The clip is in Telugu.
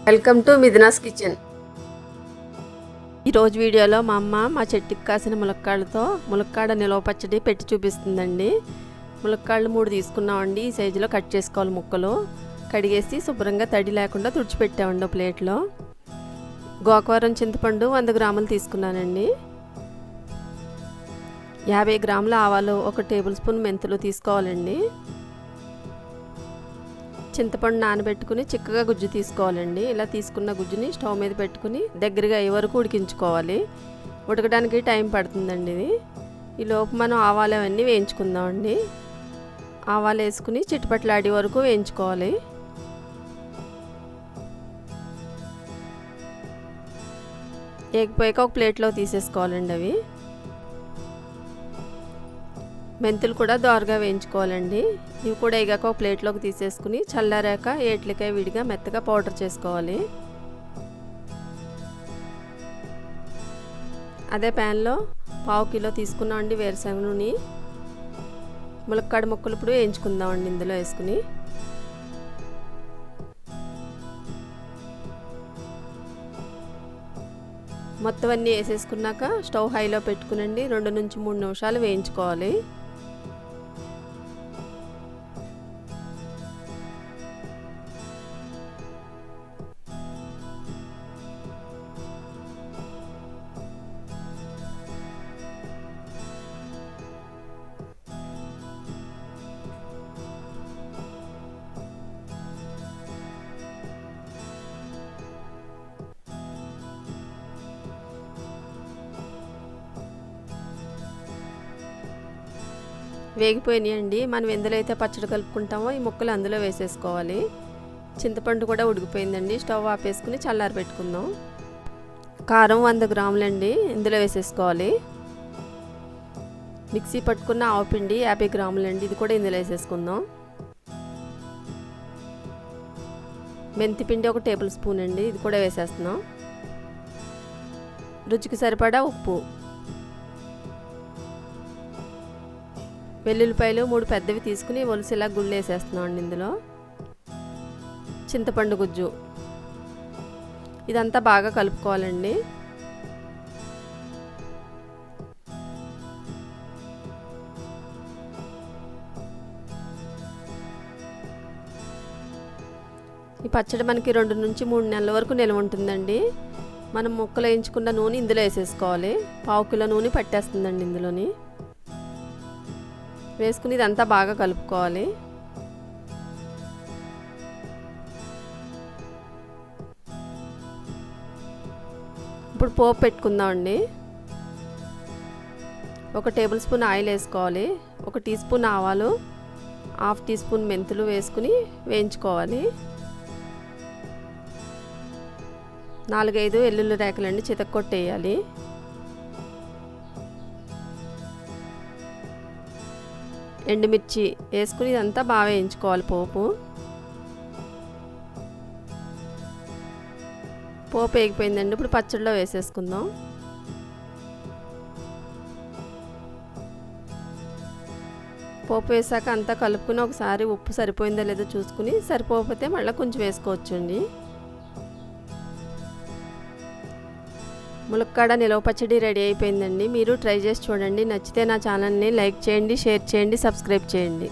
Welcome to Mithuna's kitchen. ఈరోజు వీడియోలో మా అమ్మ మా చెట్టుకి కాసిన ములక్కాడతో ములక్కాడ నిలవ పచ్చడి పెట్టి చూపిస్తుందండి. ములక్కాడలు 3 తీసుకున్నామండి. ఈ సైజులో కట్ చేసుకోవాలి. ముక్కలు కడిగేసి శుభ్రంగా తడి లేకుండా తుడిచిపెట్టామండి ప్లేట్లో. గోకవరం చింతపండు 100 గ్రాములు తీసుకున్నానండి. 50 గ్రాముల ఆవాలు, 1 టేబుల్ స్పూన్ మెంతులు తీసుకోవాలండి. చింతపండు నానబెట్టుకుని చిక్కగా గుజ్జు తీసుకోవాలండి. ఇలా తీసుకున్న గుజ్జుని స్టవ్ మీద పెట్టుకుని దగ్గరగా అయ్యే వరకు ఉడికించుకోవాలి. ఉడకడానికి టైం పడుతుందండి ఇది. ఈ లోపు మనం ఆవాలు అవన్నీ వేయించుకుందామండి. ఆవాలు వేసుకుని చిట్టుపట్లాడే వరకు వేయించుకోవాలి. ఏగిపోయాక ఒక ప్లేట్లో తీసేసుకోవాలండి అవి. మెంతులు కూడా దోరగా వేయించుకోవాలండి. ఇవి కూడా వేగాక ఒక ప్లేట్లోకి తీసేసుకుని చల్లారాక ఏట్లకాయ విడిగా మెత్తగా పౌడర్ చేసుకోవాలి. అదే ప్యాన్లో 1/2 కిలో తీసుకున్నామండి వేరుశనగ నూనె. ములక్కాడ ముక్కలు ఇప్పుడు వేయించుకుందామండి ఇందులో వేసుకుని. మొత్తం అన్నీ వేసేసుకున్నాక స్టవ్ హైలో పెట్టుకునండి 2 నుంచి 3 నిమిషాలు వేయించుకోవాలి. వేగిపోయినాయండి. మనం ఎందులో అయితే పచ్చడి కలుపుకుంటామో ఈ ముక్కలు అందులో వేసేసుకోవాలి. చింతపండు కూడా ఉడికిపోయిందండి. స్టవ్ ఆపేసుకుని చల్లారి పెట్టుకుందాం. కారం 100 గ్రాములండి ఇందులో వేసేసుకోవాలి. మిక్సీ పట్టుకున్న ఆవపిండి 50 గ్రాములండి, ఇది కూడా ఇందులో వేసేసుకుందాం. మెంతిపిండి 1 టేబుల్ స్పూన్ అండి, ఇది కూడా వేసేస్తున్నాం. రుచికి సరిపడా ఉప్పు, వెల్లుల్లిపాయలు 3 పెద్దవి తీసుకుని ఒలిసిలా గుళ్ళు వేసేస్తున్నాం అండి ఇందులో. చింతపండు గుజ్జు, ఇదంతా బాగా కలుపుకోవాలండి. ఈ పచ్చడి మనకి 2 నుంచి 3 నెలల వరకు నిల్వ ఉంటుందండి. మనం ముక్కలు వేయించుకున్న నూనె ఇందులో వేసేసుకోవాలి. 1/2 కిలో నూనె పట్టేస్తుందండి ఇందులోని. వేసుకుని ఇదంతా బాగా కలుపుకోవాలి. ఇప్పుడు పోపు పెట్టుకుందామండి. 1 టేబుల్ స్పూన్ ఆయిల్ వేసుకోవాలి. 1 టీ స్పూన్ ఆవాలు, 1/2 టీ స్పూన్ మెంతులు వేసుకుని వేయించుకోవాలి. 4-5 వెల్లుల్లి రేకలండి చితక్కొట్టేయాలి. ఎండుమిర్చి వేసుకుని ఇదంతా బాగా వేయించుకోవాలి. పోపు వేగిపోయిందండి. ఇప్పుడు పచ్చడిలో వేసేసుకుందాం. పోపు వేసాక అంతా కలుపుకుని ఒకసారి ఉప్పు సరిపోయిందో లేదో చూసుకుని, సరిపోకపోతే మళ్ళీ కొంచెం వేసుకోవచ్చండి. ములక్కాడ నిలవ పచ్చడి రెడీ అయిపోయిందండి. మీరు ట్రై చేసి చూడండి. నచ్చితే నా ఛానల్ని లైక్ చేయండి, షేర్ చేయండి, సబ్స్క్రైబ్ చేయండి.